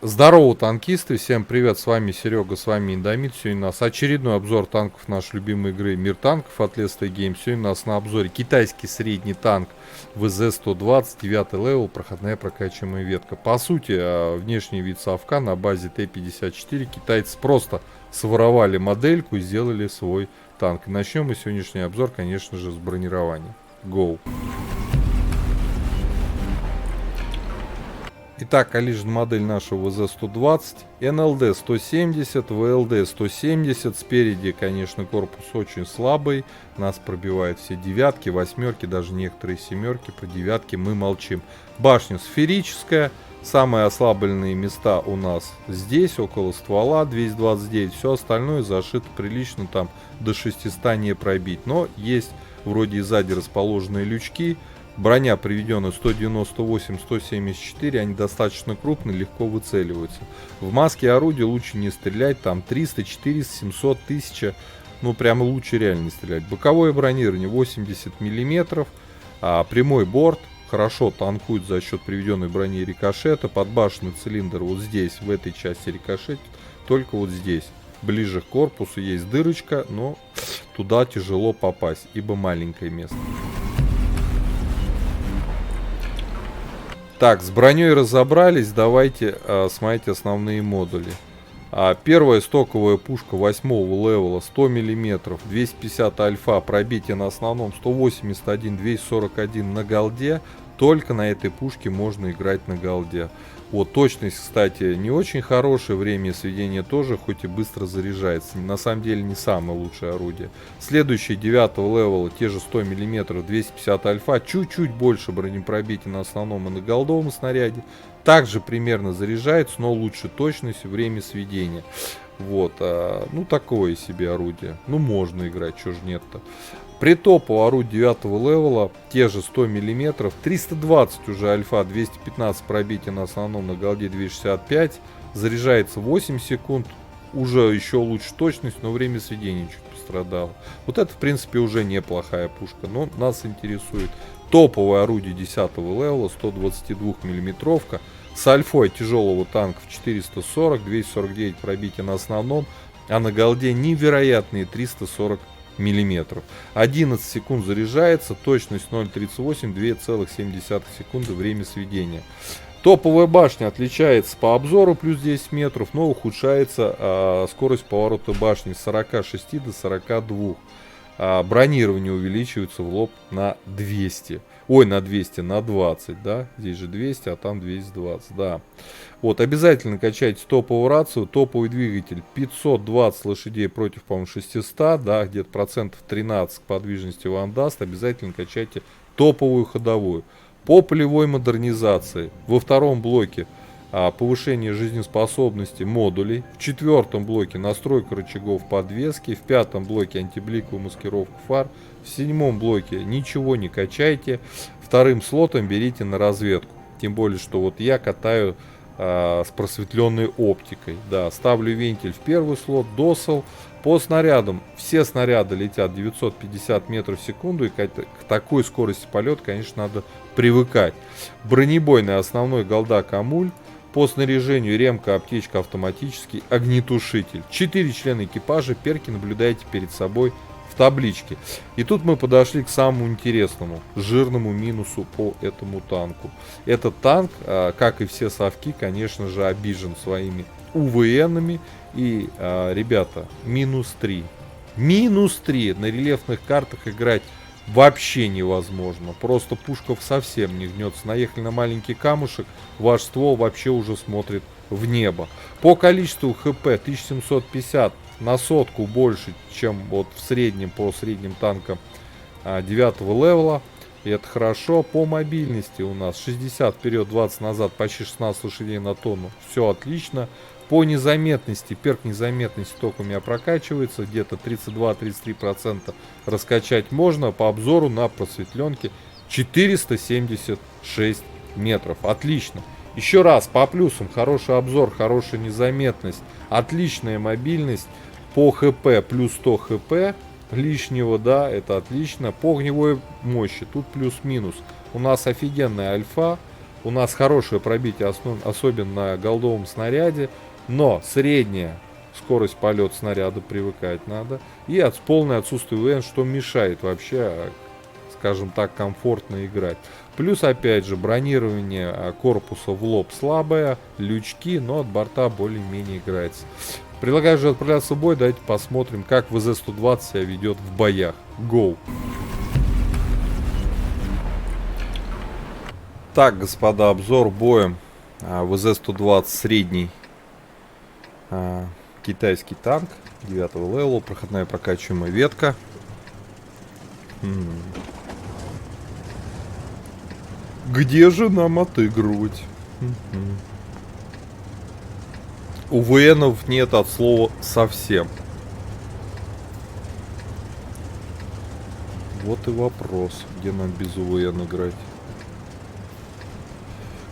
Здорово, танкисты, всем привет, с вами Серега, с вами Индомит. Сегодня у нас очередной обзор танков нашей любимой игры Мир танков от Lesta Game. Сегодня у нас на обзоре китайский средний танк ВЗ-120, 9 левел, проходная прокачиваемая ветка. По сути, внешний вид совка на базе Т-54. Китайцы просто своровали модельку и сделали свой танк. И начнем мы сегодняшний обзор, конечно же, с бронирования. Go! Итак, коллижн модель нашего ВЗ-120, НЛД-170, ВЛД-170. Спереди, конечно, корпус очень слабый. Нас пробивают все девятки, восьмерки, даже некоторые семерки. Про девятки мы молчим. Башня сферическая. Самые ослабленные места у нас здесь, около ствола, 229. Все остальное зашито прилично, там до 600 не пробить. Но есть вроде и сзади расположенные лючки. Броня приведена 198-174, они достаточно крупные, легко выцеливаются. В маске орудия лучше не стрелять, там 300, 400, 700, 1000, ну прямо лучше реально не стрелять. Боковое бронирование 80 мм, прямой борт, хорошо танкует за счет приведенной брони и рикошета. Подбашенный цилиндр вот здесь, в этой части рикошетит, только вот здесь. Ближе к корпусу есть дырочка, но туда тяжело попасть, ибо маленькое место. Так, с броней разобрались, давайте смотрите основные модули. Первая стоковая пушка 8 левела, 100 мм, 250 альфа, пробитие на основном 181, 241 на голде. Только на этой пушке можно играть на голде. Вот, точность, кстати, не очень хорошая, время сведения тоже, хоть и быстро заряжается. На самом деле не самое лучшее орудие. Следующее 9 левела, те же 100 мм, 250 альфа, чуть-чуть больше бронепробития на основном и на голдовом снаряде. Также примерно заряжается, но лучше точность и время сведения. Вот, ну такое себе орудие. Ну можно играть, чё ж нет-то. При топу орудие 9 левела, те же 100 мм, 320 уже альфа, 215 пробития на основном, на голде 265, заряжается 8 секунд, уже еще лучше точность, но время сведения чуть пострадало. Вот это в принципе уже неплохая пушка, но нас интересует топовое орудие 10 левела, 122 миллиметровка, с альфой тяжелого танка в 440, 249 пробития на основном, а на голде невероятные 340 миллиметров. 11 секунд заряжается, точность 0.38, 2,7 секунды время сведения. Топовая башня отличается по обзору плюс 10 метров, но ухудшается скорость поворота башни с 46 до 42. Бронирование увеличивается в лоб на 200. Ой, на 200, на 20, да? Здесь же 200, а там 220, да. Вот, обязательно качайте топовую рацию. Топовый двигатель 520 лошадей против, по-моему, 600, да, где-то процентов 13 подвижности вам даст. Обязательно качайте топовую ходовую. По полевой модернизации во втором блоке повышение жизнеспособности модулей, в четвертом блоке настройка рычагов подвески, в пятом блоке антибликовую маскировку фар, в седьмом блоке ничего не качайте, вторым слотом берите на разведку. Тем более, что вот я катаю с просветленной оптикой. Да, ставлю вентиль в первый слот, досел. По снарядам, все снаряды летят 950 метров в секунду, и к такой скорости полета, конечно, надо привыкать. Бронебойный основной голда Камуль. По снаряжению ремка, аптечка, автоматический огнетушитель. 4 члена экипажа, перки наблюдаете перед собой в табличке. И тут мы подошли к самому интересному, жирному минусу по этому танку. Этот танк, как и все совки, конечно же, обижен своими УВНами. И, ребята, минус 3. Минус 3 на рельефных картах играть вообще невозможно. Просто пушка совсем не гнется. Наехали на маленький камушек, ваш ствол вообще уже смотрит в небо. По количеству ХП 1750 на сотку больше, чем вот в среднем по средним танкам 9 левела. И это хорошо. По мобильности у нас 60 вперед, 20 назад, почти 16 лошадей на тонну. Все отлично. По незаметности, перк незаметности только у меня прокачивается, где-то 32-33% раскачать можно. По обзору на просветленке 476 метров. Отлично. Еще раз, по плюсам, хороший обзор, хорошая незаметность, отличная мобильность. По ХП плюс 100 ХП лишнего, да, это отлично. По огневой мощи тут плюс-минус. У нас офигенная альфа. У нас хорошее пробитие, особенно на голдовом снаряде. Но средняя скорость полета снаряда, привыкать надо. И полное отсутствие ВН, что мешает вообще, скажем так, комфортно играть. Плюс, опять же, бронирование корпуса в лоб слабое, лючки, но от борта более-менее играется. Предлагаю же отправляться в бой, давайте посмотрим, как ВЗ-120 себя ведет в боях. Go! Так, господа, обзор боем. ВЗ-120 средний китайский танк 9 левела, проходная прокачиваемая ветка. Где же нам отыгрывать? У ВНов нет от слова совсем. Вот и вопрос, где нам без УВН играть.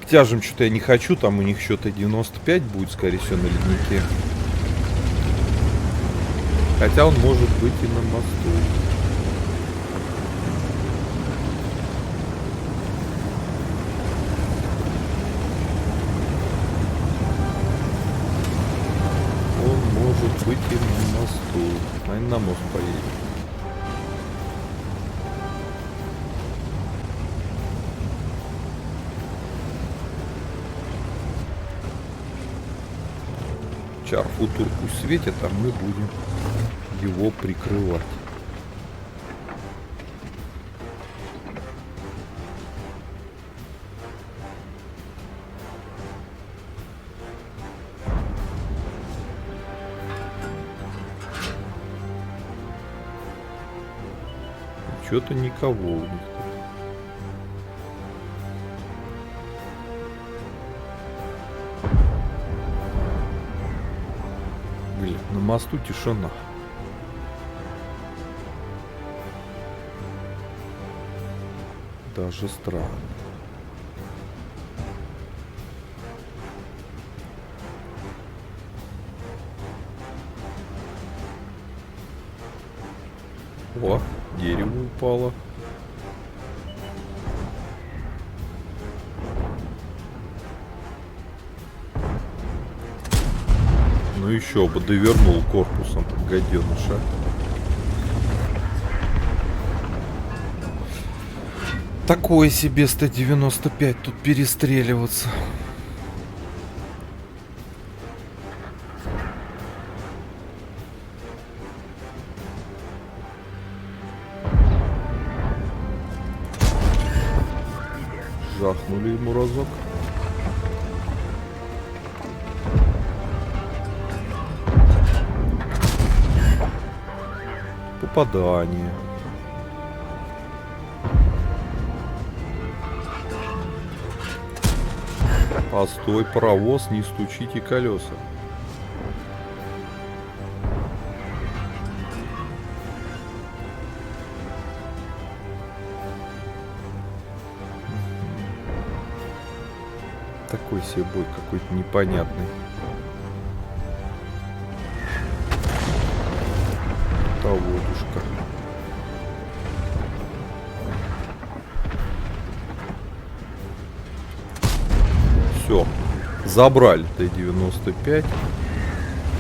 К тяжам что-то я не хочу, там у них что-то 95 будет, скорее всего, на леднике. Хотя он может быть и на мосту. Он может быть и на мосту. Наверное, на мост поедет. Чар-футур пусть светит, а мы будем его прикрывать. Что-то никого у них. Блин, на мосту тишина. Даже странно. О, дерево упало. Ну еще бы, довернул корпусом, гаденыша. Такое себе 195 тут перестреливаться. Жахнули ему разок. Попадание. Постой, паровоз, не стучите колеса. Такой себе бой какой-то непонятный. Водушка. Все, забрали Т-95,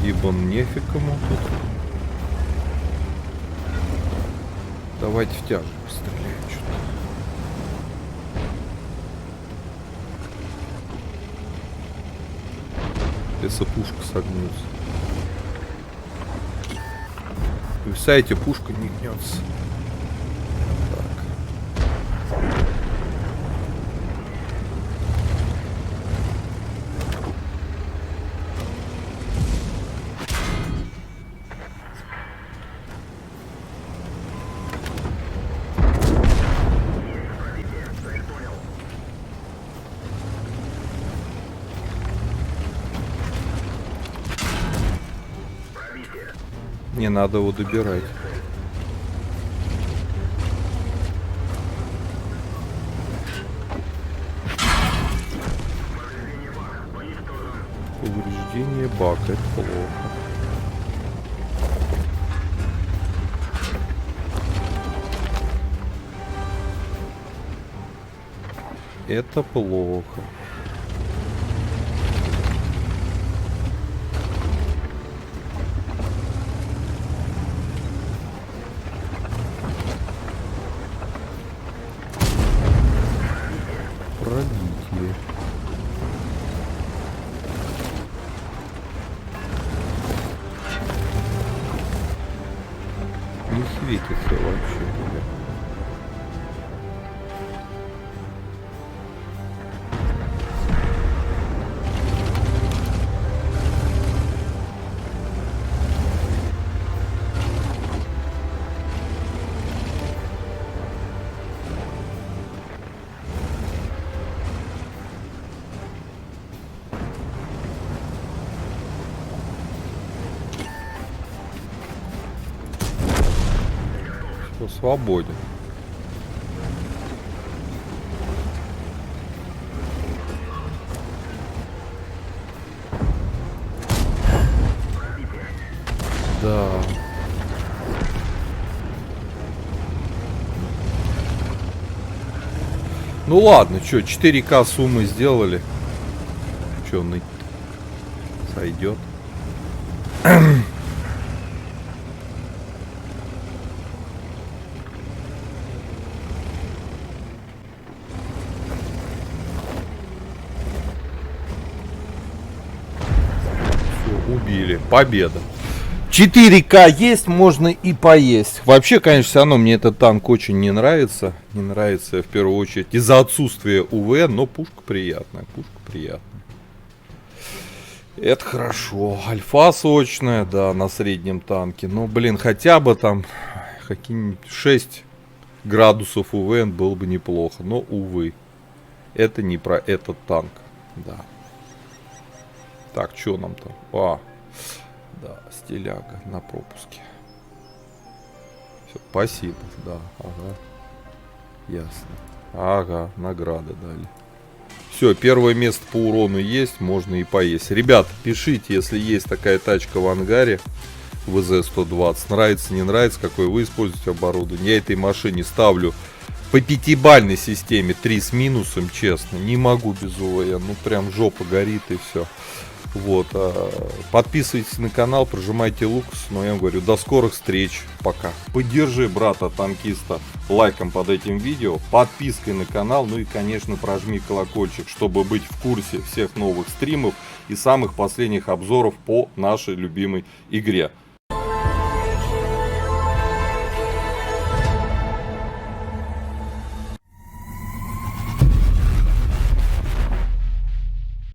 ибо нефиг ему тут. Давайте в тяжи постреляем что-то. Если пушка согнется. Представляете, пушка не гнется. Не надо его добирать. Повреждение бака, это плохо. Это плохо. Пробитие. Не светится вообще, бля. Все, свободен. Да. Ну ладно, что, 4К суммы сделали. Что, ныть сойдет. Все, убили. Победа. 4К есть, можно и поесть. Вообще, конечно, все равно мне этот танк очень не нравится. Не нравится в первую очередь из-за отсутствия УВ, но пушка приятная. Пушка приятная. Это хорошо. Альфа сочная, да, на среднем танке. Но, блин, хотя бы там какие-нибудь 6 градусов УВ было бы неплохо. Но, увы, это не про этот танк. Да. Так, что нам там? Да, стиляга на пропуске. Все, спасибо, да, ага. Ясно. Ага, награды дали. Все, первое место по урону есть, можно и поесть. Ребят, пишите, если есть такая тачка в ангаре. ВЗ-120. Нравится, не нравится, какое вы используете оборудование. Я этой машине ставлю по 5-бальной системе 3 с минусом, честно. Не могу без УВ, ну прям жопа горит и все. Вот, подписывайтесь на канал, прожимайте лукас. Но я вам говорю, до скорых встреч, пока. Поддержи брата-танкиста лайком под этим видео, подпиской на канал, ну и, конечно, прожми колокольчик, чтобы быть в курсе всех новых стримов и самых последних обзоров по нашей любимой игре.